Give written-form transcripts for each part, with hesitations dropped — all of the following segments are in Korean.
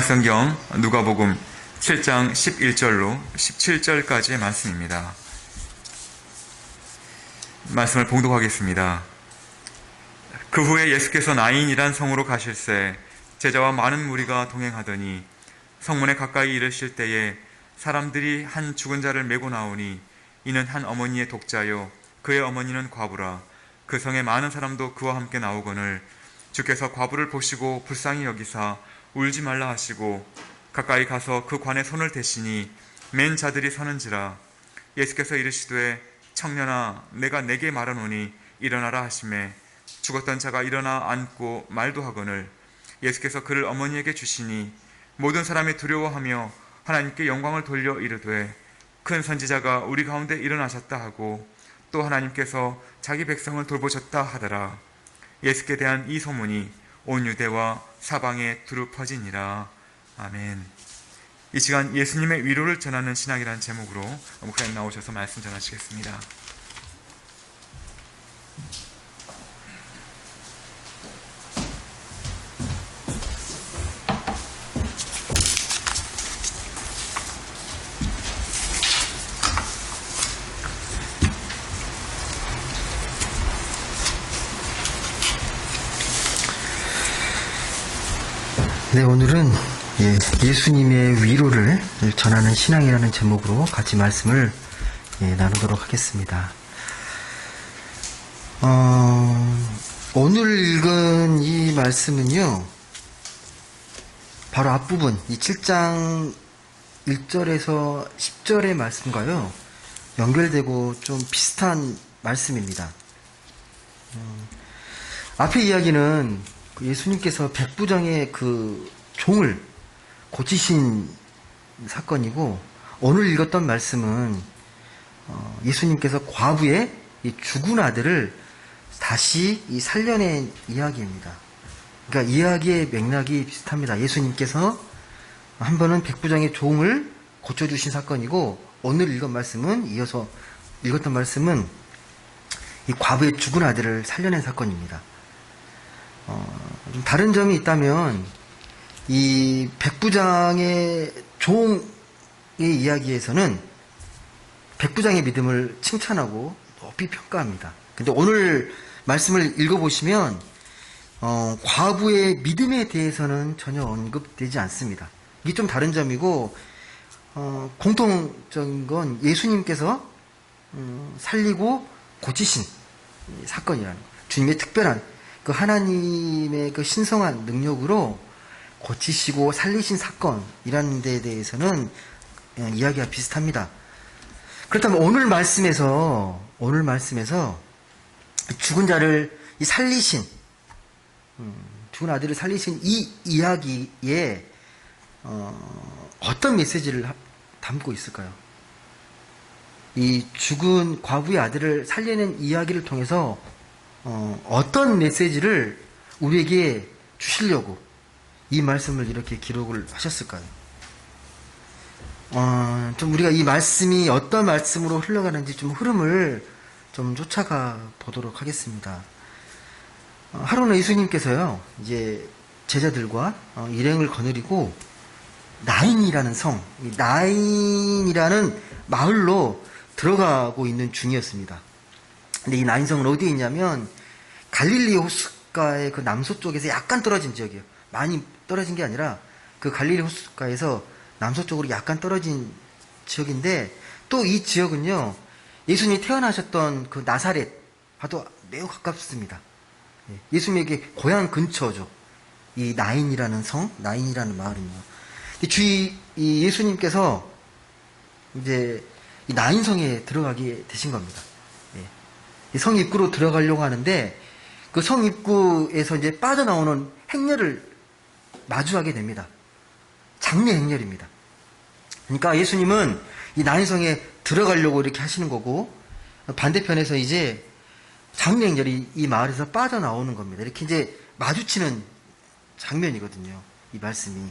성경 누가복음 7장 11절로 17절까지의 말씀입니다. 말씀을 봉독하겠습니다. 그 후에 예수께서 나인이란 성으로 가실새 제자와 많은 무리가 동행하더니 성문에 가까이 이르실 때에 사람들이 한 죽은 자를 메고 나오니 이는 한 어머니의 독자요 그의 어머니는 과부라. 그 성에 많은 사람도 그와 함께 나오거늘 주께서 과부를 보시고 불쌍히 여기사 울지 말라 하시고 가까이 가서 그 관에 손을 대시니 맨 자들이 서는지라. 예수께서 이르시되 청년아 내가 네게 말하노니 일어나라 하시매 죽었던 자가 일어나 앉고 말도 하거늘 예수께서 그를 어머니에게 주시니 모든 사람이 두려워하며 하나님께 영광을 돌려 이르되 큰 선지자가 우리 가운데 일어나셨다 하고 또 하나님께서 자기 백성을 돌보셨다 하더라. 예수께 대한 이 소문이 온 유대와 사방에 두루 퍼지니라. 아멘. 이 시간 예수님의 위로를 전하는 신앙이라는 제목으로 목사님 나오셔서 말씀 전하시겠습니다. 네, 오늘은 예수님의 위로를 전하는 신앙이라는 제목으로 같이 말씀을 나누도록 하겠습니다. 오늘 읽은 이 말씀은요, 바로 앞부분, 이 7장 1절에서 10절의 말씀과요, 연결되고 좀 비슷한 말씀입니다. 앞의 이야기는 예수님께서 백부장의 그 종을 고치신 사건이고, 오늘 읽었던 말씀은 예수님께서 과부의 이 죽은 아들을 다시 살려낸 이야기입니다. 그러니까 이야기의 맥락이 비슷합니다. 예수님께서 한 번은 백부장의 종을 고쳐주신 사건이고, 오늘 읽은 말씀은, 이어서 읽었던 말씀은 이 과부의 죽은 아들을 살려낸 사건입니다. 좀 다른 점이 있다면, 이 백부장의 종의 이야기에서는 백부장의 믿음을 칭찬하고 높이 평가합니다. 근데 오늘 말씀을 읽어보시면, 과부의 믿음에 대해서는 전혀 언급되지 않습니다. 이게 좀 다른 점이고, 공통적인 건 예수님께서 살리고 고치신 사건이라는 거예요. 주님의 특별한 그 하나님의 그 신성한 능력으로 고치시고 살리신 사건이라는 데에 대해서는 이야기가 비슷합니다. 그렇다면 오늘 말씀에서 죽은 자를 살리신, 죽은 아들을 살리신 이 이야기에 어떤 메시지를 담고 있을까요? 이 죽은 과부의 아들을 살리는 이야기를 통해서 어떤 메시지를 우리에게 주시려고 이 말씀을 이렇게 기록을 하셨을까요? 좀 우리가 이 말씀이 어떤 말씀으로 흘러가는지 좀 흐름을 좀 쫓아가 보도록 하겠습니다. 하루는 예수님께서요, 이제 제자들과 일행을 거느리고 나인이라는 성, 나인이라는 마을로 들어가고 있는 중이었습니다. 근데 이 나인성은 어디에 있냐면 갈릴리 호숫가의 그 남서쪽에서 약간 떨어진 지역이에요. 많이 떨어진 게 아니라 그 갈릴리 호숫가에서 남서쪽으로 약간 떨어진 지역인데, 또 이 지역은요, 예수님이 태어나셨던 그 나사렛과도 매우 가깝습니다. 예수님에게 고향 근처죠. 이 나인이라는 성, 나인이라는 마을은요. 이 예수님께서 이제 이 나인성에 들어가게 되신 겁니다. 성 입구로 들어가려고 하는데, 그 성 입구에서 이제 빠져나오는 행렬을 마주하게 됩니다. 장례 행렬입니다. 그러니까 예수님은 이 나인성에 들어가려고 이렇게 하시는 거고, 반대편에서 이제 장례 행렬이 이 마을에서 빠져나오는 겁니다. 이렇게 이제 마주치는 장면이거든요, 이 말씀이.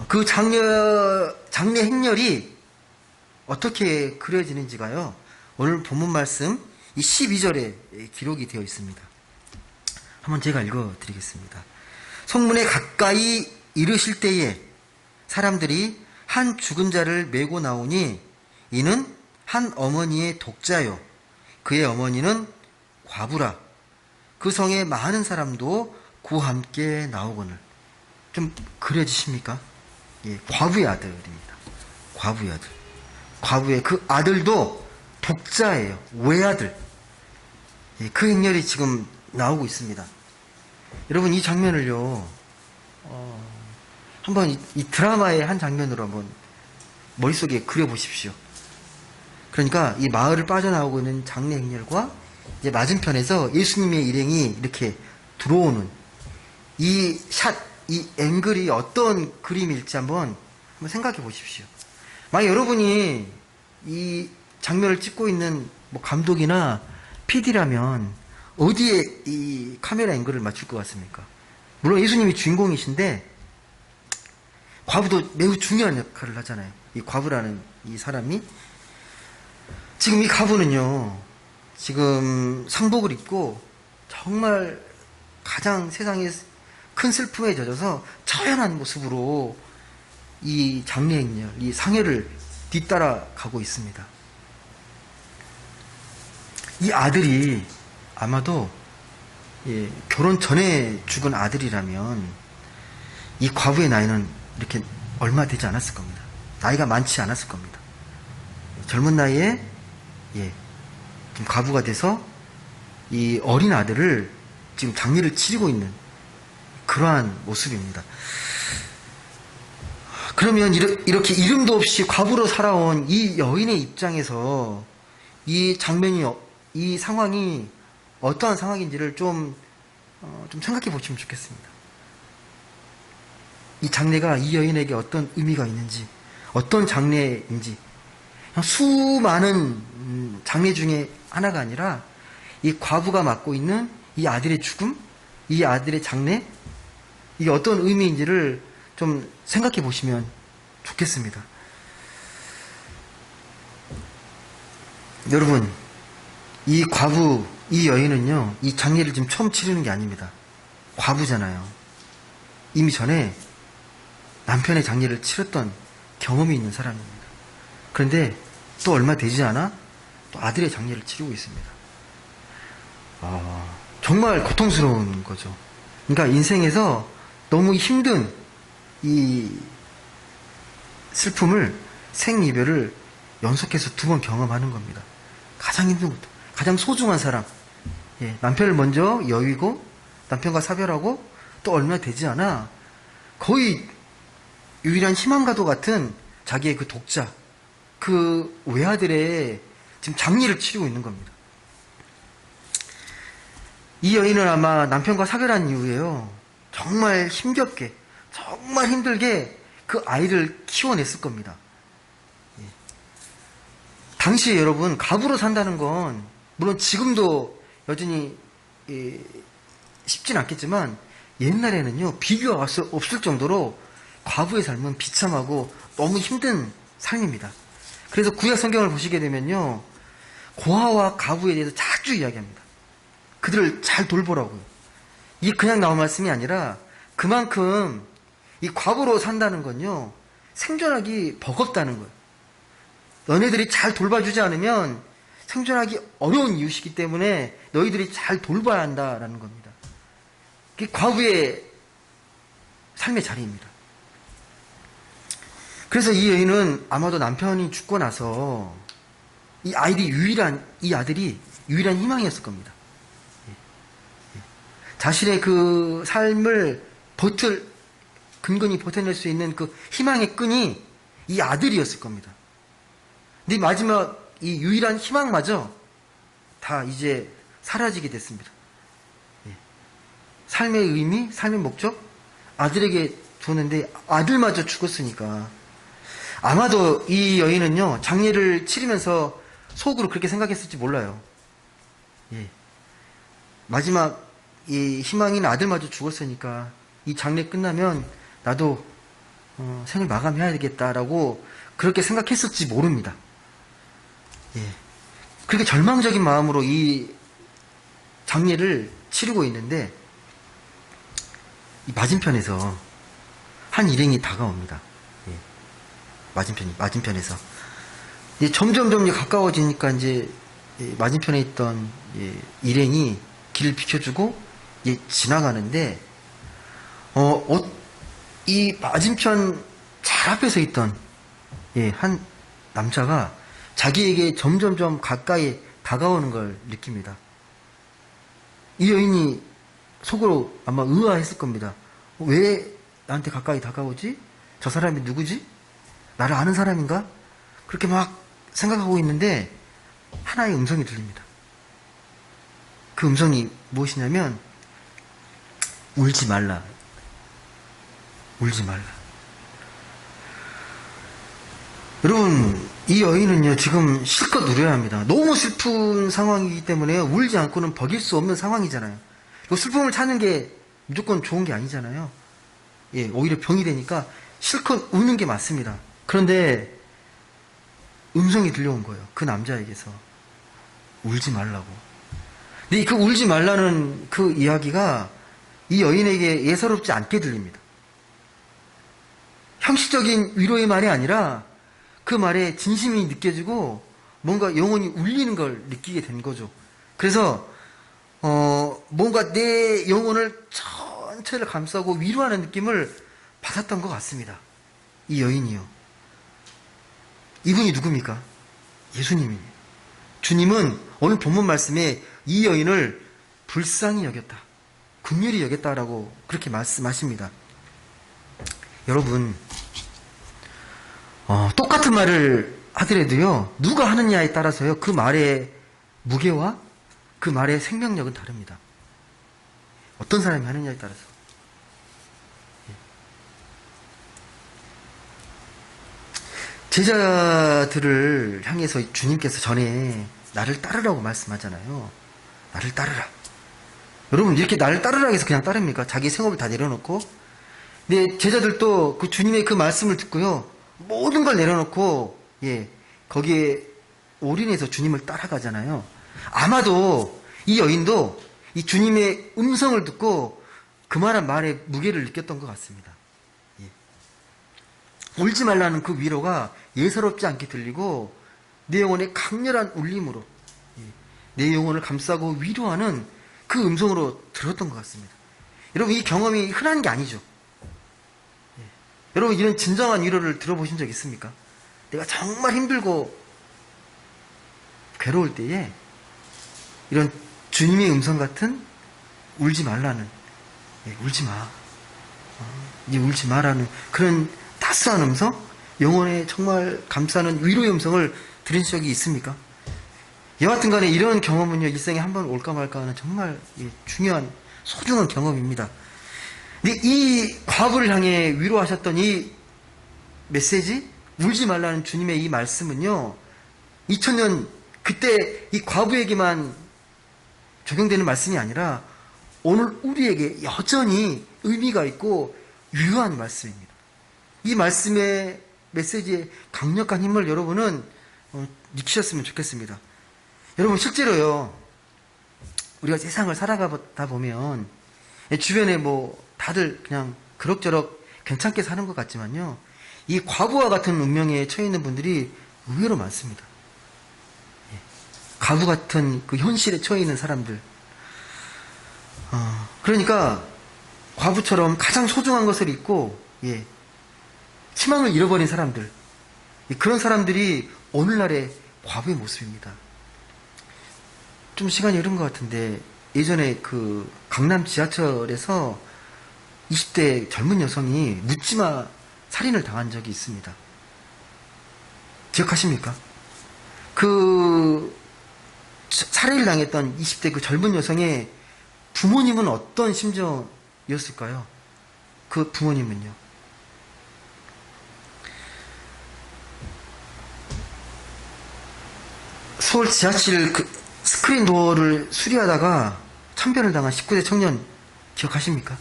그 장례 행렬이 어떻게 그려지는지가요, 오늘 본문 말씀 이 12절에 기록이 되어 있습니다. 한번 제가 읽어드리겠습니다. 성문에 가까이 이르실 때에 사람들이 한 죽은 자를 메고 나오니 이는 한 어머니의 독자요 그의 어머니는 과부라. 그 성에 많은 사람도 그와 함께 나오거늘. 좀 그려지십니까? 예, 과부의 아들입니다. 과부의 아들. 과부의 그 아들도 독자예요. 외아들. 예, 그 행렬이 지금 나오고 있습니다. 여러분 이 장면을요. 한번 이 드라마의 한 장면으로 한번 머릿속에 그려보십시오. 그러니까 이 마을을 빠져나오고 있는 장례 행렬과 이제 맞은편에서 예수님의 일행이 이렇게 들어오는 이 샷, 이 앵글이 어떤 그림일지 한번 생각해 보십시오. 만약 여러분이 이 장면을 찍고 있는 뭐 감독이나 PD라면 어디에 이 카메라 앵글을 맞출 것 같습니까? 물론 예수님이 주인공이신데 과부도 매우 중요한 역할을 하잖아요. 이 과부라는 이 사람이 지금 이 과부는요, 지금 상복을 입고 정말 가장 세상에 큰 슬픔에 젖어서 처연한 모습으로 이 장례 행렬, 이 상해를 뒤따라 가고 있습니다. 이 아들이 아마도 결혼 전에 죽은 아들이라면 이 과부의 나이는 이렇게 얼마 되지 않았을 겁니다. 나이가 많지 않았을 겁니다. 젊은 나이에 좀 과부가 돼서 이 어린 아들을 지금 장례를 치르고 있는 그러한 모습입니다. 그러면 이렇게 이름도 없이 과부로 살아온 이 여인의 입장에서 이 장면이, 이 상황이 어떠한 상황인지를 좀 생각해 보시면 좋겠습니다. 이 장례가 이 여인에게 어떤 의미가 있는지, 어떤 장례인지, 수많은 장례 중에 하나가 아니라 이 과부가 맡고 있는 이 아들의 죽음, 이 아들의 장례, 이게 어떤 의미인지를 좀 생각해 보시면 좋겠습니다. 여러분, 이 과부, 이 여인은요, 이 장례를 지금 처음 치르는 게 아닙니다. 과부잖아요. 이미 전에 남편의 장례를 치렀던 경험이 있는 사람입니다. 그런데 또 얼마 되지 않아 또 아들의 장례를 치르고 있습니다. 정말 고통스러운 거죠. 그러니까 인생에서 너무 힘든 이 슬픔을, 생이별을 연속해서 2번 경험하는 겁니다. 가장 힘든 것도, 가장 소중한 사람, 남편을 먼저 여의고 남편과 사별하고 또 얼마 되지 않아 거의 유일한 희망과도 같은 자기의 그 독자, 그 외아들의 지금 장례를 치르고 있는 겁니다. 이 여인은 아마 남편과 사별한 이후에요, 정말 힘겹게, 정말 힘들게 그 아이를 키워냈을 겁니다. 당시에 여러분, 과부로 산다는 건 물론 지금도 여전히 쉽진 않겠지만 옛날에는요, 비교가 없을 정도로 과부의 삶은 비참하고 너무 힘든 삶입니다. 그래서 구약 성경을 보시게 되면요, 고아와 과부에 대해서 자주 이야기합니다. 그들을 잘 돌보라고요. 이게 그냥 나온 말씀이 아니라 그만큼 이 과부로 산다는 건요, 생존하기 버겁다는 거예요. 너네들이 잘 돌봐주지 않으면 생존하기 어려운 이유시기 때문에 너희들이 잘 돌봐야 한다라는 겁니다. 그게 과부의 삶의 자리입니다. 그래서 이 여인은 아마도 남편이 죽고 나서 이 아들이 유일한 희망이었을 겁니다. 자신의 그 삶을 근근히 버텨낼 수 있는 그 희망의 끈이 이 아들이었을 겁니다. 근데 마지막 이 유일한 희망마저 다 이제 사라지게 됐습니다. 삶의 의미, 삶의 목적, 아들에게 줬는데 아들마저 죽었으니까 아마도 이 여인은요, 장례를 치르면서 속으로 그렇게 생각했을지 몰라요. 마지막 이 희망인 아들마저 죽었으니까 이 장례 끝나면 나도 생을 마감해야 되겠다라고 그렇게 생각했을지 모릅니다. 그렇게 절망적인 마음으로 이 장례를 치르고 있는데 이 맞은편에서 한 일행이 다가옵니다. 예. 맞은편에서. 이제 점점 가까워지니까 이제 맞은편에 있던 일행이 길을 비켜주고 지나가는데 이 맞은편 잘 앞에 서 있던 한 남자가 자기에게 점점 가까이 다가오는 걸 느낍니다. 이 여인이 속으로 아마 의아했을 겁니다. 왜 나한테 가까이 다가오지? 저 사람이 누구지? 나를 아는 사람인가? 그렇게 막 생각하고 있는데 하나의 음성이 들립니다. 그 음성이 무엇이냐면 울지 말라. 울지 말라. 여러분, 이 여인은요, 지금 실컷 울어야 합니다. 너무 슬픈 상황이기 때문에 울지 않고는 버길 수 없는 상황이잖아요. 그리고 슬픔을 찾는 게 무조건 좋은 게 아니잖아요. 오히려 병이 되니까 실컷 우는 게 맞습니다. 그런데 음성이 들려온 거예요. 그 남자에게서. 울지 말라고. 근데 그 울지 말라는 그 이야기가 이 여인에게 예사롭지 않게 들립니다. 형식적인 위로의 말이 아니라 그 말에 진심이 느껴지고 뭔가 영혼이 울리는 걸 느끼게 된 거죠. 그래서 뭔가 내 영혼을 전체를 감싸고 위로하는 느낌을 받았던 것 같습니다. 이 여인이요. 이분이 누굽니까? 예수님이에요. 주님은 오늘 본문 말씀에 이 여인을 불쌍히 여겼다. 긍휼히 여겼다라고 그렇게 말씀하십니다. 여러분, 똑같은 말을 하더라도요, 누가 하느냐에 따라서요, 그 말의 무게와 그 말의 생명력은 다릅니다. 어떤 사람이 하느냐에 따라서. 제자들을 향해서 주님께서 전에 나를 따르라고 말씀하잖아요. 나를 따르라. 여러분, 이렇게 나를 따르라 해서 그냥 따릅니까? 자기 생업을 다 내려놓고. 근데 제자들도 그 주님의 그 말씀을 듣고요, 모든 걸 내려놓고 거기에 올인해서 주님을 따라가잖아요. 아마도 이 여인도 이 주님의 음성을 듣고 그만한 말의 무게를 느꼈던 것 같습니다. 울지 말라는 그 위로가 예사롭지 않게 들리고 내 영혼의 강렬한 울림으로 내 영혼을 감싸고 위로하는 그 음성으로 들었던 것 같습니다. 여러분, 이 경험이 흔한 게 아니죠. 여러분, 이런 진정한 위로를 들어보신 적 있습니까? 내가 정말 힘들고 괴로울 때에 이런 주님의 음성 같은 울지 말라는, 울지 마. 이제 울지 마라는 그런 따스한 음성, 영혼에 정말 감싸는 위로의 음성을 들은 적이 있습니까? 여하튼 간에 이런 경험은요, 일생에 한 번 올까 말까 하는 정말 중요한 소중한 경험입니다. 근데 이 과부를 향해 위로하셨던 이 메시지, 울지 말라는 주님의 이 말씀은요, 2000년 그때 이 과부에게만 적용되는 말씀이 아니라 오늘 우리에게 여전히 의미가 있고 유효한 말씀입니다. 이 말씀의 메시지의 강력한 힘을 여러분은 느끼셨으면 좋겠습니다. 여러분, 실제로요, 우리가 세상을 살아가다 보면 주변에 다들 그냥 그럭저럭 괜찮게 사는 것 같지만요, 이 과부와 같은 운명에 처해 있는 분들이 의외로 많습니다. 과부 같은 그 현실에 처해 있는 사람들. 그러니까 과부처럼 가장 소중한 것을 잊고 희망을 잃어버린 사람들, 그런 사람들이 오늘날의 과부의 모습입니다. 좀 시간이 흐른 것 같은데 예전에 그 강남 지하철에서 20대 젊은 여성이 묻지마 살인을 당한 적이 있습니다. 기억하십니까? 그 살해를 당했던 20대 그 젊은 여성의 부모님은 어떤 심정이었을까요? 그 부모님은요. 서울 지하철 그 스크린 도어를 수리하다가 참변을 당한 19대 청년 기억하십니까?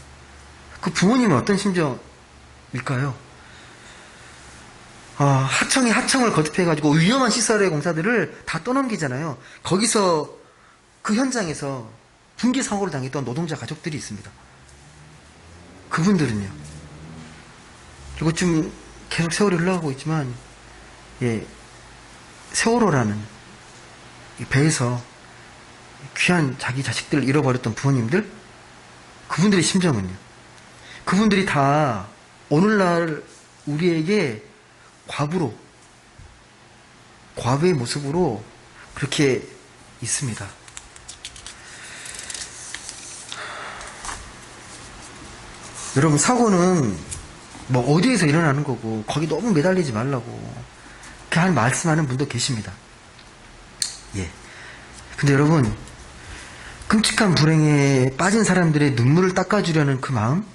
그 부모님은 어떤 심정일까요? 하청이 하청을 거듭해가지고 위험한 시설의 공사들을 다 떠넘기잖아요. 거기서 그 현장에서 붕괴 사고를 당했던 노동자 가족들이 있습니다. 그분들은요. 그리고 좀 계속 세월이 흘러가고 있지만, 예, 세월호라는 이 배에서 귀한 자기 자식들을 잃어버렸던 부모님들, 그분들의 심정은요. 그분들이 다 오늘날 우리에게 과부의 모습으로 그렇게 있습니다. 여러분, 사고는 뭐 어디에서 일어나는 거고 거기 너무 매달리지 말라고 그렇게 말씀하는 분도 계십니다. 예. 근데 여러분, 끔찍한 불행에 빠진 사람들의 눈물을 닦아주려는 그 마음,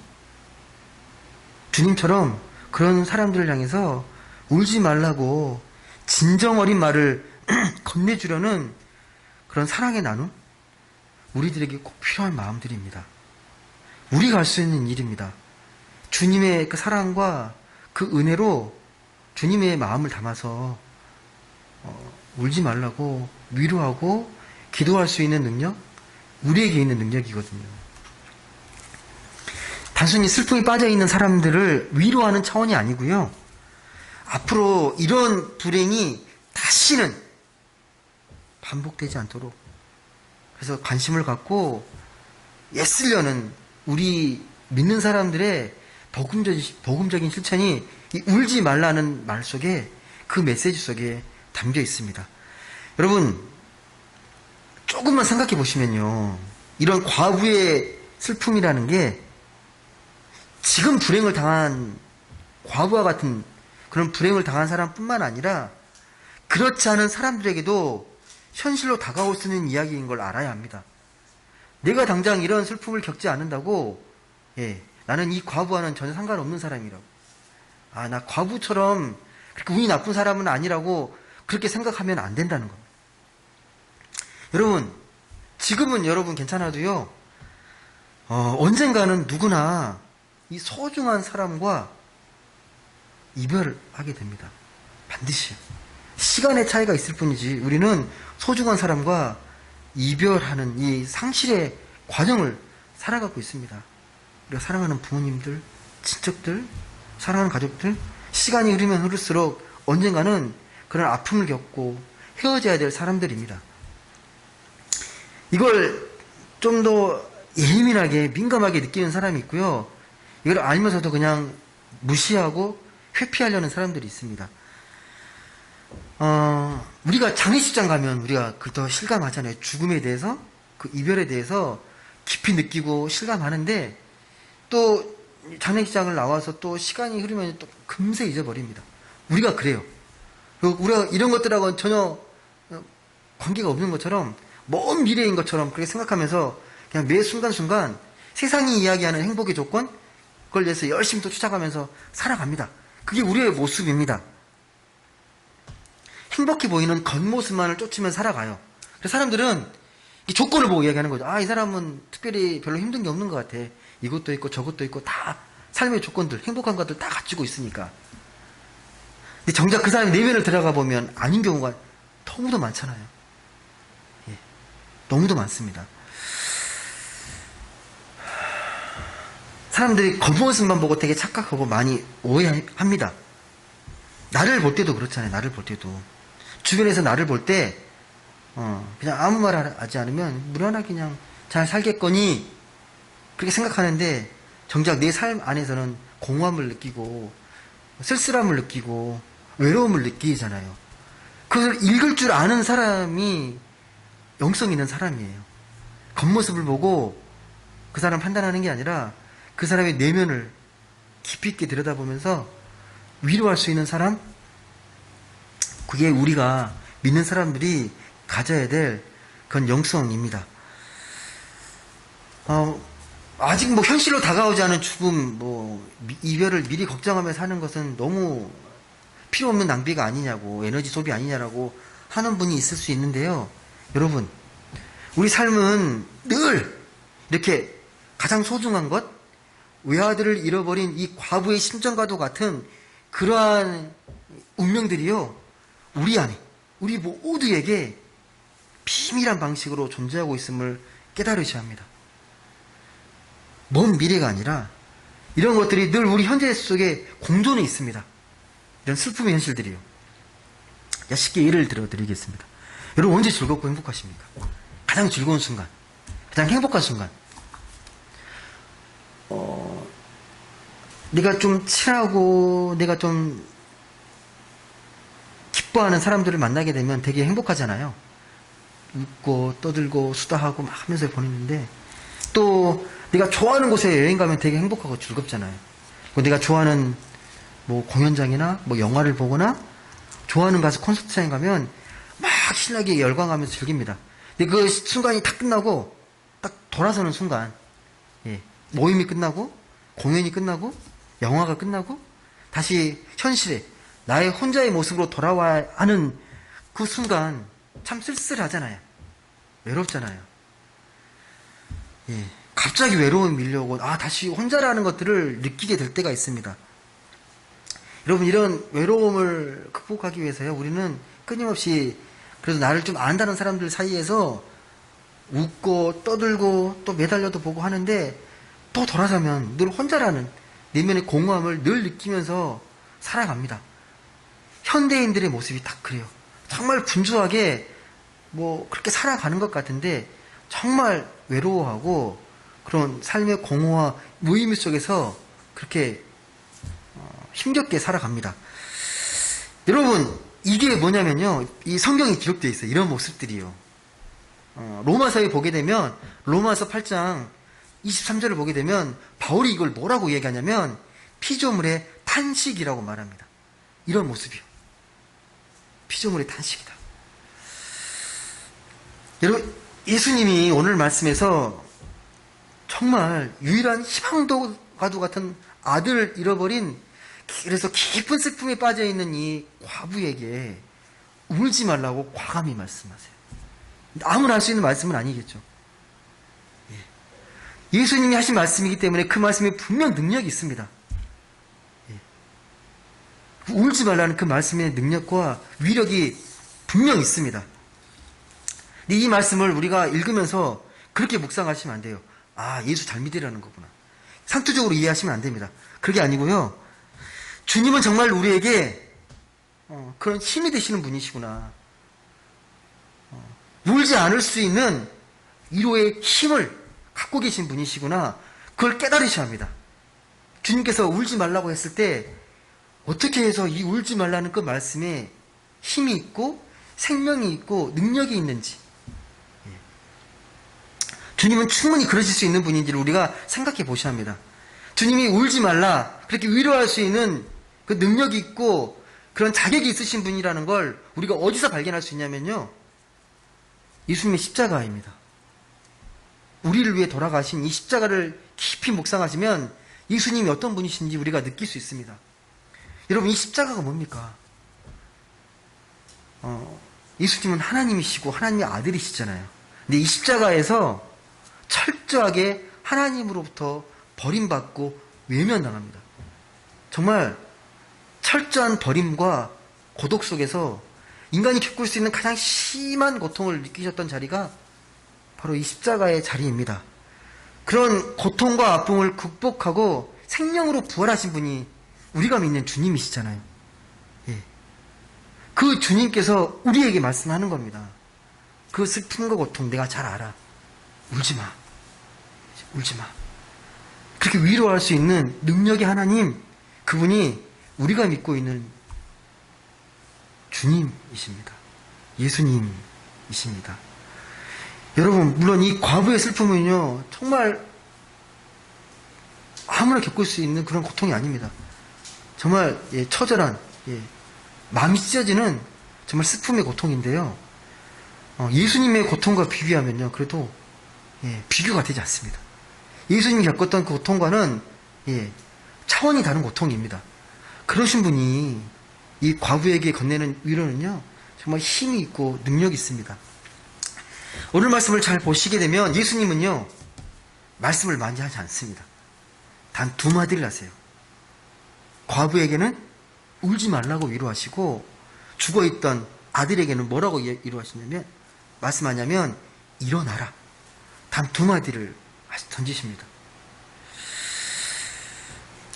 주님처럼 그런 사람들을 향해서 울지 말라고 진정 어린 말을 건네주려는 그런 사랑의 나눔, 우리들에게 꼭 필요한 마음들입니다. 우리가 할 수 있는 일입니다. 주님의 그 사랑과 그 은혜로 주님의 마음을 담아서 울지 말라고 위로하고 기도할 수 있는 능력, 우리에게 있는 능력이거든요. 단순히 슬픔이 빠져있는 사람들을 위로하는 차원이 아니고요. 앞으로 이런 불행이 다시는 반복되지 않도록 그래서 관심을 갖고 애쓰려는 우리 믿는 사람들의 복음적인 실천이 이 울지 말라는 말 속에, 그 메시지 속에 담겨 있습니다. 여러분, 조금만 생각해 보시면요, 이런 과부의 슬픔이라는 게 지금 불행을 당한 과부와 같은 그런 불행을 당한 사람뿐만 아니라 그렇지 않은 사람들에게도 현실로 다가올 수 있는 이야기인 걸 알아야 합니다. 내가 당장 이런 슬픔을 겪지 않는다고, 나는 이 과부와는 전혀 상관없는 사람이라고, 나 과부처럼 그렇게 운이 나쁜 사람은 아니라고 그렇게 생각하면 안 된다는 겁니다. 여러분, 지금은 여러분 괜찮아도요, 언젠가는 누구나 이 소중한 사람과 이별을 하게 됩니다. 반드시. 시간의 차이가 있을 뿐이지 우리는 소중한 사람과 이별하는 이 상실의 과정을 살아가고 있습니다. 우리가 사랑하는 부모님들, 친척들, 사랑하는 가족들, 시간이 흐르면 흐를수록 언젠가는 그런 아픔을 겪고 헤어져야 될 사람들입니다. 이걸 좀 더 예민하게 민감하게 느끼는 사람이 있고요. 이걸 알면서도 그냥 무시하고 회피하려는 사람들이 있습니다. 우리가 장례식장 가면 우리가 더 실감하잖아요. 죽음에 대해서, 그 이별에 대해서 깊이 느끼고 실감하는데, 또 장례식장을 나와서 또 시간이 흐르면 또 금세 잊어버립니다. 우리가 그래요. 우리가 이런 것들하고는 전혀 관계가 없는 것처럼, 먼 미래인 것처럼 그렇게 생각하면서 그냥 매 순간순간 세상이 이야기하는 행복의 조건, 그걸 위해서 열심히 또 쫓아가면서 살아갑니다. 그게 우리의 모습입니다. 행복해 보이는 겉모습만을 쫓으면 살아가요. 그래서 사람들은 이 조건을 보고 이야기하는 거죠. 이 사람은 특별히 별로 힘든 게 없는 것 같아. 이것도 있고 저것도 있고 다 삶의 조건들, 행복한 것들 다 갖추고 있으니까. 근데 정작 그 사람의 내면을 들어가 보면 아닌 경우가 너무도 많잖아요. 너무도 많습니다. 사람들이 겉모습만 보고 되게 착각하고 많이 오해합니다. 나를 볼 때도 그렇잖아요. 나를 볼 때도. 주변에서 나를 볼 때, 그냥 아무 말 하지 않으면 무난하게 그냥 잘 살겠거니, 그렇게 생각하는데, 정작 내 삶 안에서는 공허함을 느끼고, 쓸쓸함을 느끼고, 외로움을 느끼잖아요. 그것을 읽을 줄 아는 사람이 영성 있는 사람이에요. 겉모습을 보고 그 사람 판단하는 게 아니라 그 사람의 내면을 깊이 있게 들여다보면서 위로할 수 있는 사람, 그게 우리가 믿는 사람들이 가져야 될 그런 영성입니다. 아직 뭐 현실로 다가오지 않은 죽음, 이별을 미리 걱정하며 사는 것은 너무 필요 없는 낭비가 아니냐고, 에너지 소비 아니냐라고 하는 분이 있을 수 있는데요. 여러분, 우리 삶은 늘 이렇게 가장 소중한 것, 외아들을 잃어버린 이 과부의 심정과도 같은 그러한 운명들이요, 우리 안에, 우리 모두에게 비밀한 방식으로 존재하고 있음을 깨달으셔야 합니다. 먼 미래가 아니라 이런 것들이 늘 우리 현재 속에 공존해 있습니다. 이런 슬픔의 현실들이요. 쉽게 예를 들어 드리겠습니다. 여러분 언제 즐겁고 행복하십니까? 가장 즐거운 순간, 가장 행복한 순간. 내가 좀 친하고 내가 좀 기뻐하는 사람들을 만나게 되면 되게 행복하잖아요. 웃고 떠들고 수다하고 막 하면서 보내는데, 또 내가 좋아하는 곳에 여행 가면 되게 행복하고 즐겁잖아요. 내가 좋아하는 뭐 공연장이나 뭐 영화를 보거나 좋아하는 가수 콘서트장에 가면 막 신나게 열광하면서 즐깁니다. 근데 그 순간이 다 끝나고 딱 돌아서는 순간, 모임이 끝나고 공연이 끝나고 영화가 끝나고 다시 현실에 나의 혼자의 모습으로 돌아와야 하는 그 순간 참 쓸쓸하잖아요. 외롭잖아요. 갑자기 외로움이 밀려오고 다시 혼자라는 것들을 느끼게 될 때가 있습니다. 여러분, 이런 외로움을 극복하기 위해서요, 우리는 끊임없이 그래도 나를 좀 안다는 사람들 사이에서 웃고 떠들고 또 매달려도 보고 하는데, 또 돌아서면 늘 혼자라는 내면의 공허함을 늘 느끼면서 살아갑니다. 현대인들의 모습이 딱 그래요. 정말 분주하게 뭐 그렇게 살아가는 것 같은데 정말 외로워하고 그런 삶의 공허와 무의미 속에서 그렇게 힘겹게 살아갑니다. 여러분, 이게 뭐냐면요, 이 성경에 기록되어 있어요. 이런 모습들이요. 로마서에 보게 되면, 로마서 8장 23절을 보게 되면 바울이 이걸 뭐라고 얘기하냐면 피조물의 탄식이라고 말합니다. 이런 모습이요. 피조물의 탄식이다. 여러분, 예수님이 오늘 말씀에서 정말 유일한 희망과도 같은 아들을 잃어버린, 그래서 깊은 슬픔에 빠져있는 이 과부에게 울지 말라고 과감히 말씀하세요. 아무나 할 수 있는 말씀은 아니겠죠. 예수님이 하신 말씀이기 때문에 그 말씀에 분명 능력이 있습니다. 울지 말라는 그 말씀의 능력과 위력이 분명 있습니다. 근데 이 말씀을 우리가 읽으면서 그렇게 묵상하시면 안 돼요. 예수 잘 믿으라는 거구나. 상투적으로 이해하시면 안 됩니다. 그게 아니고요. 주님은 정말 우리에게 그런 힘이 되시는 분이시구나. 울지 않을 수 있는 위로의 힘을 갖고 계신 분이시구나. 그걸 깨달으셔야 합니다. 주님께서 울지 말라고 했을 때 어떻게 해서 이 울지 말라는 그 말씀에 힘이 있고 생명이 있고 능력이 있는지, 주님은 충분히 그러실 수 있는 분인지를 우리가 생각해 보셔야 합니다. 주님이 울지 말라 그렇게 위로할 수 있는 그 능력이 있고 그런 자격이 있으신 분이라는 걸 우리가 어디서 발견할 수 있냐면요, 예수님의 십자가입니다. 우리를 위해 돌아가신 이 십자가를 깊이 묵상하시면 예수님이 어떤 분이신지 우리가 느낄 수 있습니다. 여러분, 이 십자가가 뭡니까? 예수님은 하나님이시고 하나님의 아들이시잖아요. 근데 이 십자가에서 철저하게 하나님으로부터 버림받고 외면당합니다. 정말 철저한 버림과 고독 속에서 인간이 겪을 수 있는 가장 심한 고통을 느끼셨던 자리가 바로 이 십자가의 자리입니다. 그런 고통과 아픔을 극복하고 생명으로 부활하신 분이 우리가 믿는 주님이시잖아요. 그 주님께서 우리에게 말씀하는 겁니다. 그 슬픔과 고통 내가 잘 알아. 울지 마. 울지 마. 그렇게 위로할 수 있는 능력의 하나님, 그분이 우리가 믿고 있는 주님이십니다. 예수님이십니다. 여러분, 물론 이 과부의 슬픔은요, 정말 아무나 겪을 수 있는 그런 고통이 아닙니다. 정말 처절한, 마음이 찢어지는 정말 슬픔의 고통인데요. 예수님의 고통과 비교하면요, 그래도 비교가 되지 않습니다. 예수님이 겪었던 그 고통과는 차원이 다른 고통입니다. 그러신 분이 이 과부에게 건네는 위로는요, 정말 힘이 있고 능력이 있습니다. 오늘 말씀을 잘 보시게 되면 예수님은요, 말씀을 많이 하지 않습니다. 단 두 마디를 하세요. 과부에게는 울지 말라고 위로하시고, 죽어있던 아들에게는 뭐라고 위로하시냐면, 말씀하냐면 일어나라. 단 두 마디를 던지십니다.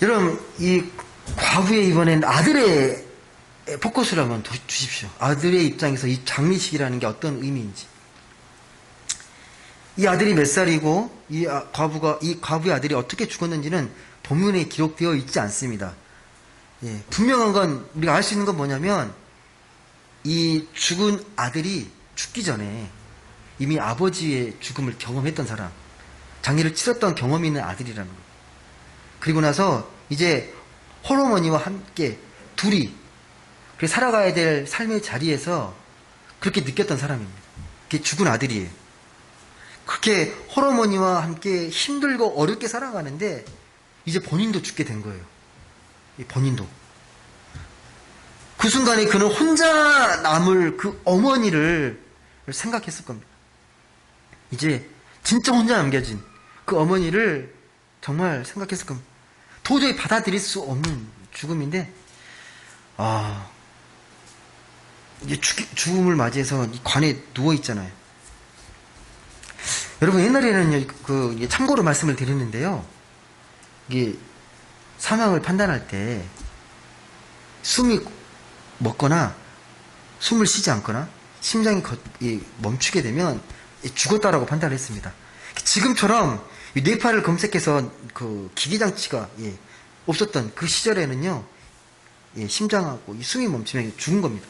여러분, 이 과부의 이번엔 아들의 포커스를 한번 주십시오. 아들의 입장에서 이 장례식이라는 게 어떤 의미인지. 이 아들이 몇 살이고 이 과부의 아들이 어떻게 죽었는지는 본문에 기록되어 있지 않습니다. 예, 분명한 건 우리가 알 수 있는 건 뭐냐면 이 죽은 아들이 죽기 전에 이미 아버지의 죽음을 경험했던 사람, 장례를 치렀던 경험이 있는 아들이라는 거예요. 그리고 나서 이제 홀어머니와 함께 둘이 살아가야 될 삶의 자리에서 그렇게 느꼈던 사람입니다. 그게 죽은 아들이에요. 그렇게 홀어머니와 함께 힘들고 어렵게 살아가는데 이제 본인도 죽게 된 거예요. 본인도. 그 순간에 그는 혼자 남을 그 어머니를 생각했을 겁니다. 이제 진짜 혼자 남겨진 그 어머니를 정말 생각했을 겁니다. 도저히 받아들일 수 없는 죽음인데, 이제 죽음을 맞이해서 이 관에 누워 있잖아요. 여러분, 옛날에는 참고로 말씀을 드렸는데요. 이게 사망을 판단할 때 숨이 멎거나 숨을 쉬지 않거나 심장이 멈추게 되면 죽었다라고 판단을 했습니다. 지금처럼 뇌파를 검색해서 그 기계장치가 없었던 그 시절에는요, 심장하고 숨이 멈추면 죽은 겁니다.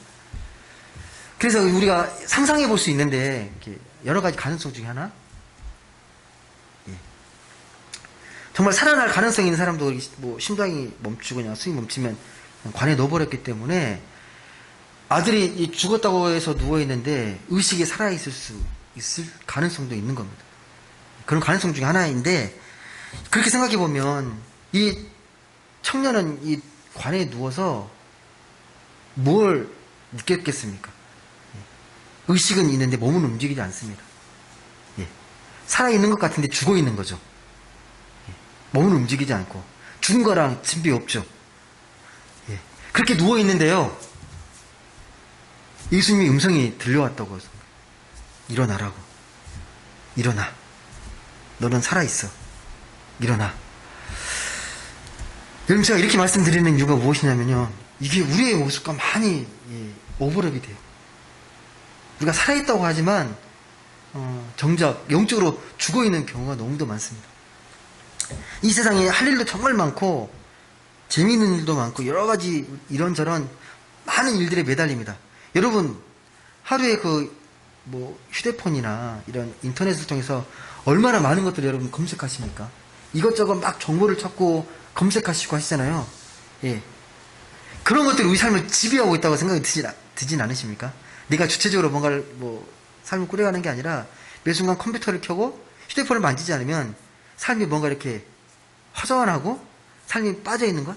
그래서 우리가 상상해 볼 수 있는데 여러 가지 가능성 중에 하나, 정말 살아날 가능성이 있는 사람도 뭐 심장이 멈추고 그냥 숨이 멈추면 관에 넣어버렸기 때문에 아들이 죽었다고 해서 누워있는데 의식이 살아있을 수 있을 가능성도 있는 겁니다. 그런 가능성 중에 하나인데, 그렇게 생각해보면 이 청년은 이 관에 누워서 뭘 느꼈겠습니까? 의식은 있는데 몸은 움직이지 않습니다. 살아있는 것 같은데 죽어있는 거죠. 몸은 움직이지 않고 죽은 거랑 진비 없죠. 그렇게 누워있는데요, 예수님의 음성이 들려왔다고 해서 일어나라고. 일어나. 너는 살아있어. 일어나. 여러분, 제가 이렇게 말씀드리는 이유가 무엇이냐면요, 이게 우리의 모습과 많이 오버랩이 돼요. 우리가 살아있다고 하지만 정작 영적으로 죽어있는 경우가 너무도 많습니다. 이 세상에 할 일도 정말 많고 재미있는 일도 많고 여러 가지 이런저런 많은 일들에 매달립니다. 여러분, 하루에 휴대폰이나 이런 인터넷을 통해서 얼마나 많은 것들을 여러분 검색하십니까? 이것저것 막 정보를 찾고 검색하시고 하시잖아요. 그런 것들이 우리 삶을 지배하고 있다고 생각이 드진 않으십니까? 내가 주체적으로 뭔가를 삶을 꾸려가는 게 아니라 매 순간 컴퓨터를 켜고 휴대폰을 만지지 않으면 삶이 뭔가 이렇게 허전하고 삶이 빠져있는 것?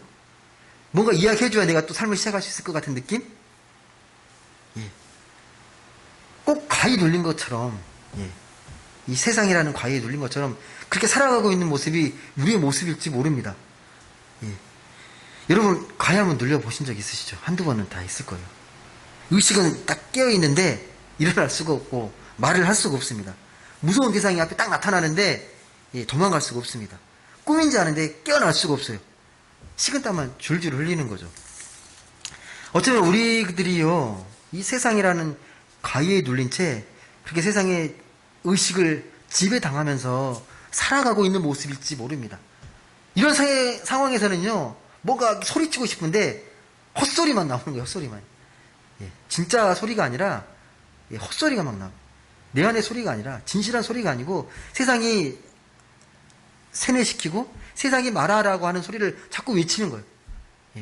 뭔가 이야기해줘야 내가 또 삶을 시작할 수 있을 것 같은 느낌? 꼭 과에 눌린 것처럼, 이 세상이라는 과에 눌린 것처럼 그렇게 살아가고 있는 모습이 우리의 모습일지 모릅니다. 여러분, 과에 한번 눌려보신 적 있으시죠? 한두 번은 다 있을 거예요. 의식은 딱 깨어있는데 일어날 수가 없고 말을 할 수가 없습니다. 무서운 대상이 앞에 딱 나타나는데 도망갈 수가 없습니다. 꿈인지 아는데 깨어날 수가 없어요. 식은땀만 줄줄 흘리는 거죠. 어쩌면 우리들이요, 이 세상이라는 가위에 눌린 채 그렇게 세상의 의식을 지배당하면서 살아가고 있는 모습일지 모릅니다. 이런 상황에서는요, 뭔가 소리치고 싶은데 헛소리만 나오는 거예요. 헛소리만. 진짜 소리가 아니라 헛소리가 막 나와요. 내 안의 소리가 아니라 진실한 소리가 아니고 세상이 세뇌시키고 세상이 말하라고 하는 소리를 자꾸 외치는 거예요.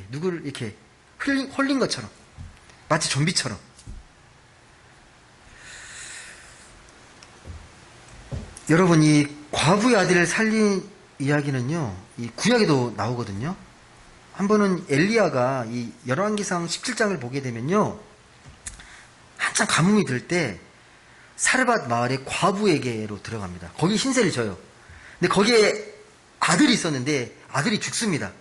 누구를 이렇게 홀린 것처럼, 마치 좀비처럼. 여러분, 이 과부의 아들을 살린 이야기는요, 이 구약에도 나오거든요. 한 번은 엘리야가 이 열왕기상 17장을 보게 되면요, 한참 가뭄이 들 때 사르밧 마을의 과부에게로 들어갑니다. 거기 신세를 져요. 근데 거기에 아들이 있었는데 아들이 죽습니다.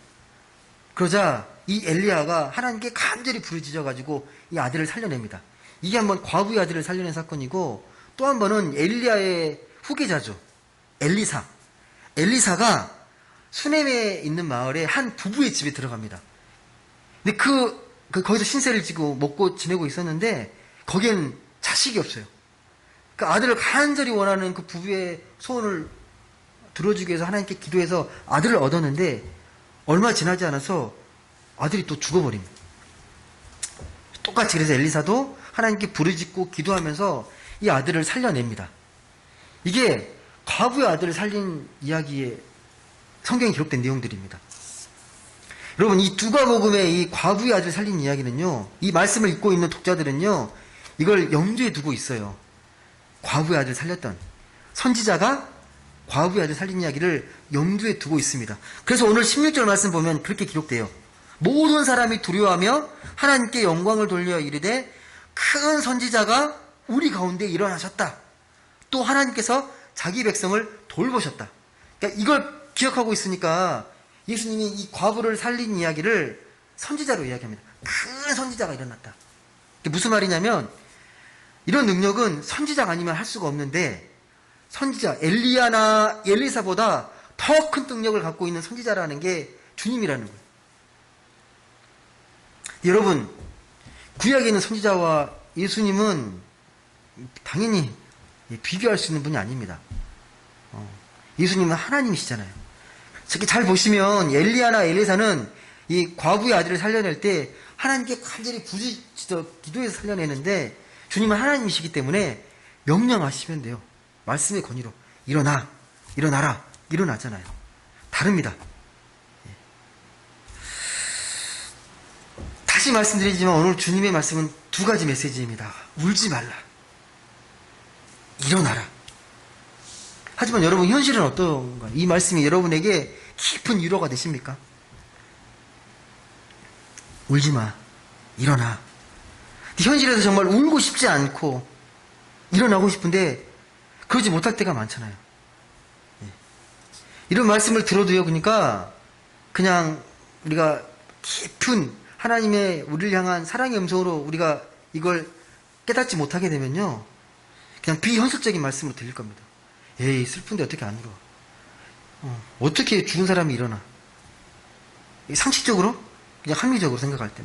그러자 이 엘리야가 하나님께 간절히 부르짖어가지고 이 아들을 살려냅니다. 이게 한번 과부의 아들을 살려낸 사건이고, 또 한 번은 엘리야의 후계자죠. 엘리사가 수넴에 있는 마을에 한 부부의 집에 들어갑니다. 근데 거기서 신세를 지고 먹고 지내고 있었는데 거기엔 자식이 없어요. 그 아들을 간절히 원하는 그 부부의 소원을 들어주기 위해서 하나님께 기도해서 아들을 얻었는데 얼마 지나지 않아서 아들이 또 죽어버립니다. 똑같이 그래서 엘리사도 하나님께 부르짖고 기도하면서 이 아들을 살려냅니다. 이게 과부의 아들을 살린 이야기에 성경에 기록된 내용들입니다. 여러분, 이 누가복음의 이 과부의 아들을 살린 이야기는요, 이 말씀을 읽고 있는 독자들은요, 이걸 염두에 두고 있어요. 과부의 아들을 살렸던 선지자가 과부의 아들을 살린 이야기를 염두에 두고 있습니다. 그래서 오늘 16절 말씀 보면 그렇게 기록돼요. 모든 사람이 두려워하며 하나님께 영광을 돌려 이르되 큰 선지자가 우리 가운데 일어나셨다. 또 하나님께서 자기 백성을 돌보셨다. 그러니까 이걸 기억하고 있으니까 예수님이 이 과부를 살린 이야기를 선지자로 이야기합니다. 큰 선지자가 일어났다. 이게 무슨 말이냐면 이런 능력은 선지자가 아니면 할 수가 없는데 선지자 엘리야나 엘리사보다 더 큰 능력을 갖고 있는 선지자라는 게 주님이라는 거예요. 여러분, 구약에 있는 선지자와 예수님은 당연히 비교할 수 있는 분이 아닙니다. 예수님은 하나님이시잖아요. 특히 잘 보시면 엘리야나 엘리사는 이 과부의 아들을 살려낼 때 하나님께 간절히 부르짖어 기도해서 살려내는데 주님은 하나님이시기 때문에 명령하시면 돼요. 말씀의 권위로 일어나, 일어나라, 일어나잖아요. 다릅니다. 다시 말씀드리지만 오늘 주님의 말씀은 두 가지 메시지입니다. 울지 말라, 일어나라. 하지만 여러분 현실은 어떤가? 이 말씀이 여러분에게 깊은 위로가 되십니까? 울지 마, 일어나. 현실에서 정말 울고 싶지 않고 일어나고 싶은데 그러지 못할 때가 많잖아요. 이런 말씀을 들어도요, 그러니까 그냥 우리가 깊은 하나님의 우리를 향한 사랑의 음성으로 우리가 이걸 깨닫지 못하게 되면요, 그냥 비현실적인 말씀으로 들릴 겁니다. 에이, 슬픈데 어떻게 안 울어? 어떻게 죽은 사람이 일어나? 상식적으로? 그냥 합리적으로 생각할 때.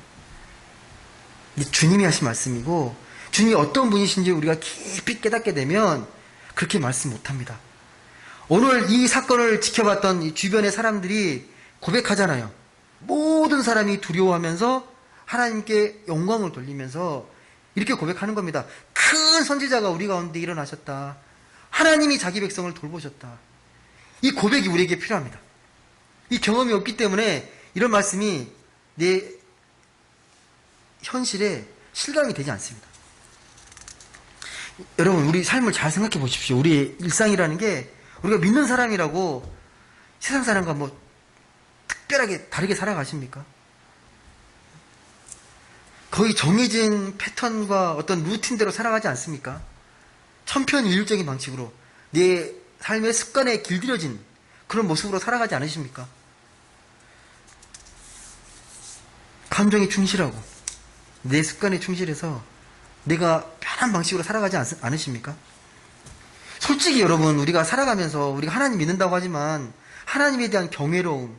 주님이 하신 말씀이고, 주님이 어떤 분이신지 우리가 깊이 깨닫게 되면 그렇게 말씀 못합니다. 오늘 이 사건을 지켜봤던 이 주변의 사람들이 고백하잖아요. 모든 사람이 두려워하면서 하나님께 영광을 돌리면서 이렇게 고백하는 겁니다. 큰 선지자가 우리 가운데 일어나셨다. 하나님이 자기 백성을 돌보셨다. 이 고백이 우리에게 필요합니다. 이 경험이 없기 때문에 이런 말씀이 내 현실에 실감이 되지 않습니다. 여러분, 우리 삶을 잘 생각해 보십시오. 우리의 일상이라는 게 우리가 믿는 사람이라고 세상 사람과 뭐 특별하게 다르게 살아가십니까? 거의 정해진 패턴과 어떤 루틴대로 살아가지 않습니까? 천편일률적인 방식으로 내 삶의 습관에 길들여진 그런 모습으로 살아가지 않으십니까? 감정에 충실하고 내 습관에 충실해서 내가 편한 방식으로 살아가지 않으십니까? 솔직히 여러분, 우리가 살아가면서 우리가 하나님 믿는다고 하지만 하나님에 대한 경외로움,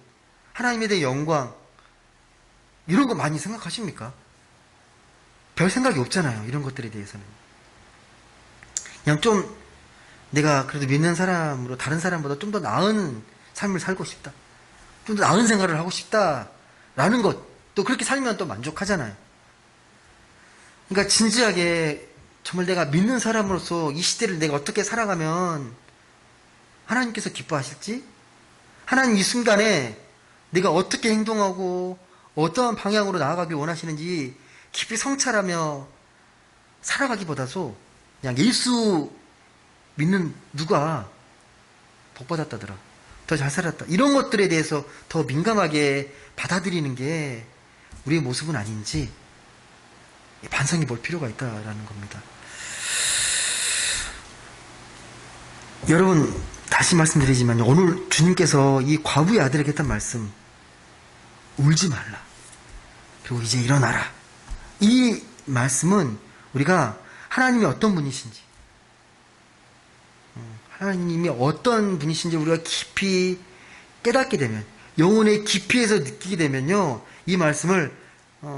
하나님에 대한 영광, 이런 거 많이 생각하십니까? 별 생각이 없잖아요. 이런 것들에 대해서는. 그냥 좀 내가 그래도 믿는 사람으로 다른 사람보다 좀 더 나은 삶을 살고 싶다. 좀 더 나은 생활을 하고 싶다라는 것, 또 그렇게 살면 또 만족하잖아요. 그러니까 진지하게 정말 내가 믿는 사람으로서 이 시대를 내가 어떻게 살아가면 하나님께서 기뻐하실지, 하나님 이 순간에 내가 어떻게 행동하고 어떠한 방향으로 나아가길 원하시는지 깊이 성찰하며 살아가기보다도 그냥 예수 믿는 누가 복받았다더라, 더 잘 살았다, 이런 것들에 대해서 더 민감하게 받아들이는 게 우리의 모습은 아닌지 반성해 볼 필요가 있다라는 겁니다. 여러분, 다시 말씀드리지만 오늘 주님께서 이 과부의 아들에게 했던 말씀, 울지 말라, 그리고 이제 일어나라, 이 말씀은 우리가 하나님이 어떤 분이신지, 하나님이 어떤 분이신지 우리가 깊이 깨닫게 되면, 영혼의 깊이에서 느끼게 되면요, 이 말씀을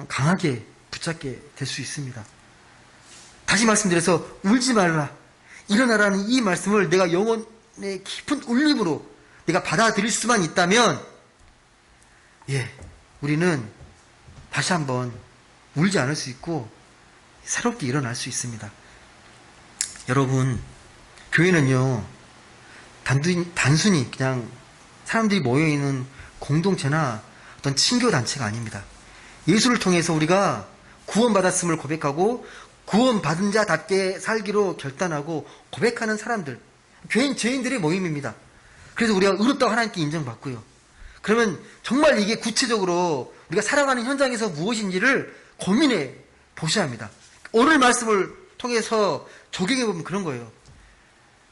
강하게 붙잡게 될 수 있습니다. 다시 말씀드려서 울지 말라, 일어나라는 이 말씀을 내가 영혼의 깊은 울림으로 내가 받아들일 수만 있다면, 우리는 다시 한번 울지 않을 수 있고 새롭게 일어날 수 있습니다. 여러분, 교회는요, 단순히 그냥 사람들이 모여있는 공동체나 어떤 친교단체가 아닙니다. 예수를 통해서 우리가 구원받았음을 고백하고 구원받은 자답게 살기로 결단하고 고백하는 사람들, 죄인들의 모임입니다. 그래서 우리가 의롭다고 하나님께 인정받고요. 그러면 정말 이게 구체적으로 우리가 살아가는 현장에서 무엇인지를 고민해 보셔야 합니다. 오늘 말씀을 통해서 적용해 보면 그런 거예요.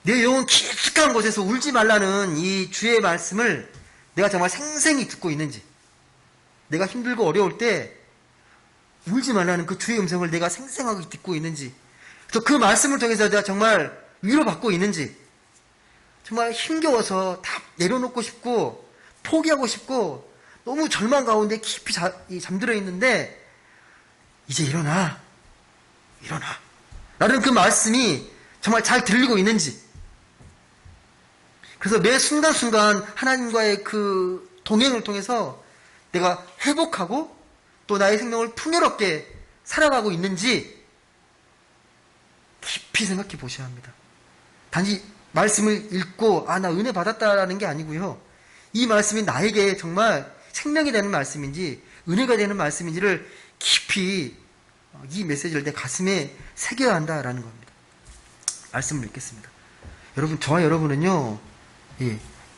내 영혼 깊숙한 곳에서 울지 말라는 이 주의 말씀을 내가 정말 생생히 듣고 있는지, 내가 힘들고 어려울 때 울지 말라는 그 주의 음성을 내가 생생하게 듣고 있는지, 또 그 말씀을 통해서 내가 정말 위로받고 있는지, 정말 힘겨워서 다 내려놓고 싶고 포기하고 싶고 너무 절망 가운데 깊이 잠들어 있는데 이제 일어나 라는 그 말씀이 정말 잘 들리고 있는지, 그래서 매 순간순간 하나님과의 그 동행을 통해서 내가 회복하고 또 나의 생명을 풍요롭게 살아가고 있는지 깊이 생각해 보셔야 합니다. 단지 말씀을 읽고 나 은혜 받았다라는 게 아니고요, 이 말씀이 나에게 정말 생명이 되는 말씀인지 은혜가 되는 말씀인지를 깊이 이 메시지를 내 가슴에 새겨야 한다라는 겁니다. 말씀을 읽겠습니다. 여러분, 저와 여러분은요,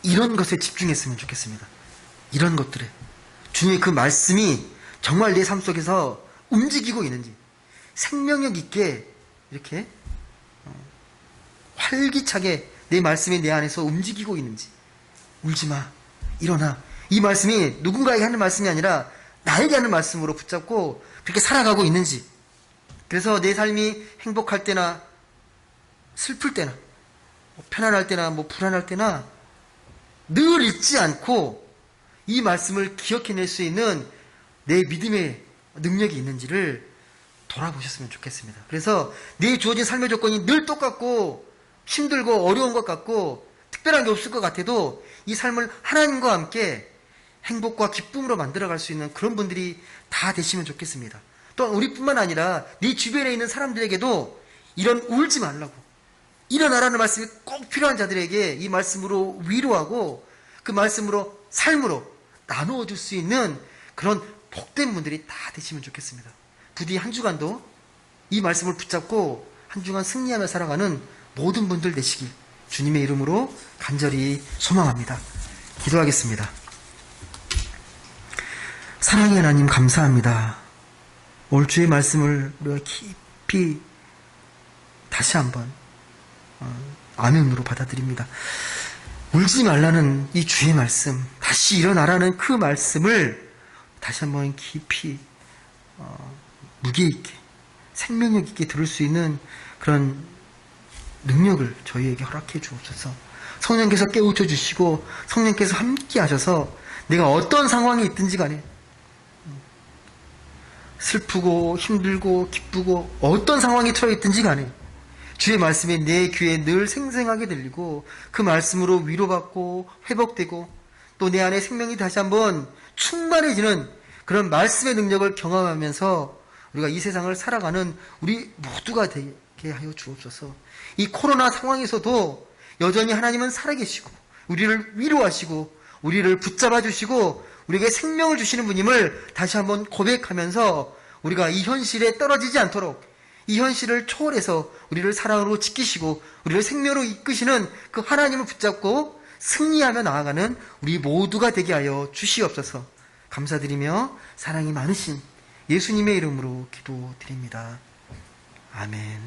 이런 것에 집중했으면 좋겠습니다. 이런 것들에 주님의 그 말씀이 정말 내 삶 속에서 움직이고 있는지, 생명력 있게 이렇게 활기차게 내 말씀이 내 안에서 움직이고 있는지, 울지마, 일어나, 이 말씀이 누군가에게 하는 말씀이 아니라 나에게 하는 말씀으로 붙잡고 그렇게 살아가고 있는지, 그래서 내 삶이 행복할 때나 슬플 때나 편안할 때나 불안할 때나 늘 잊지 않고 이 말씀을 기억해낼 수 있는 내 믿음의 능력이 있는지를 돌아보셨으면 좋겠습니다. 그래서 내 주어진 삶의 조건이 늘 똑같고 힘들고 어려운 것 같고 특별한 게 없을 것 같아도 이 삶을 하나님과 함께 행복과 기쁨으로 만들어갈 수 있는 그런 분들이 다 되시면 좋겠습니다. 또한 우리뿐만 아니라 네 주변에 있는 사람들에게도 이런 울지 말라고, 일어나라는 말씀이 꼭 필요한 자들에게 이 말씀으로 위로하고 그 말씀으로 삶으로 나누어 줄 수 있는 그런 복된 분들이 다 되시면 좋겠습니다. 부디 한 주간도 이 말씀을 붙잡고 한 주간 승리하며 살아가는 모든 분들 되시길 주님의 이름으로 간절히 소망합니다. 기도하겠습니다. 사랑의 하나님, 감사합니다. 올 주의 말씀을 우리가 깊이 다시 한번 아멘으로 받아들입니다. 울지 말라는 이 주의 말씀, 다시 일어나라는 그 말씀을 다시 한번 깊이 무게 있게 생명력 있게 들을 수 있는 그런 능력을 저희에게 허락해 주옵소서. 성령께서 깨우쳐 주시고 성령께서 함께 하셔서 내가 어떤 상황에 있든지 간에 슬프고 힘들고 기쁘고 어떤 상황에 처해 있든지 간에 주의 말씀이 내 귀에 늘 생생하게 들리고 그 말씀으로 위로받고 회복되고 또 내 안에 생명이 다시 한번 충만해지는 그런 말씀의 능력을 경험하면서 우리가 이 세상을 살아가는 우리 모두가 되게 하여 주옵소서. 이 코로나 상황에서도 여전히 하나님은 살아계시고 우리를 위로하시고 우리를 붙잡아 주시고 우리에게 생명을 주시는 분임을 다시 한번 고백하면서 우리가 이 현실에 떨어지지 않도록 이 현실을 초월해서 우리를 사랑으로 지키시고 우리를 생명으로 이끄시는 그 하나님을 붙잡고 승리하며 나아가는 우리 모두가 되게 하여 주시옵소서. 감사드리며 사랑이 많으신 예수님의 이름으로 기도드립니다. 아멘.